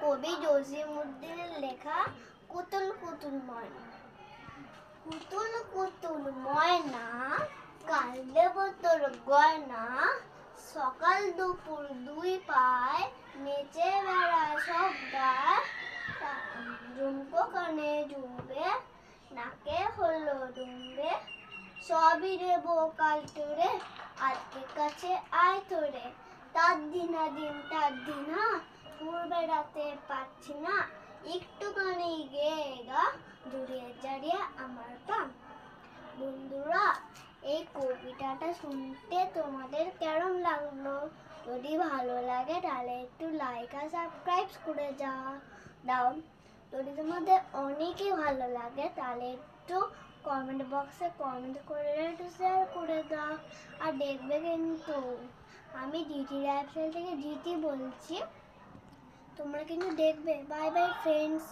কবি জসিমউদ্দিনের লেখা কুতুল কুতুল ময়না। কুতুল কুতুল ময়না, কাল দেব তোর গয়না, সকাল দুপুর দুই পায় নেচে বেড়ায় সব গায়, ঝুমকো কানে ঝুমবে, নাকে হলো ডুমবে, সবই দেব কাল তোরে, আজকে কাছে আয় তোরে। তার দিন তার দিনা, ঘুর বেড়াতে পারছি না, একটুখানি গেয়ে গা জুড়িয়ে জারিয়ে আমার প্রাণ। বন্ধুরা, এই কবিতাটা শুনতে তোমাদের কেমন লাগলো? যদি ভালো লাগে তাহলে একটু লাইক আর সাবস্ক্রাইব করে দাও। যদি তোমাদের অনেকই ভালো লাগে তাহলে একটু কমেন্ট বক্সে কমেন্ট করে একটু শেয়ার করে দাও। আর দেখবে কিন্তু আমি জিটি লাইফস্টাইল থেকে জিটি বলছি, তোমরা কিন্তু দেখবে। Bye bye friends.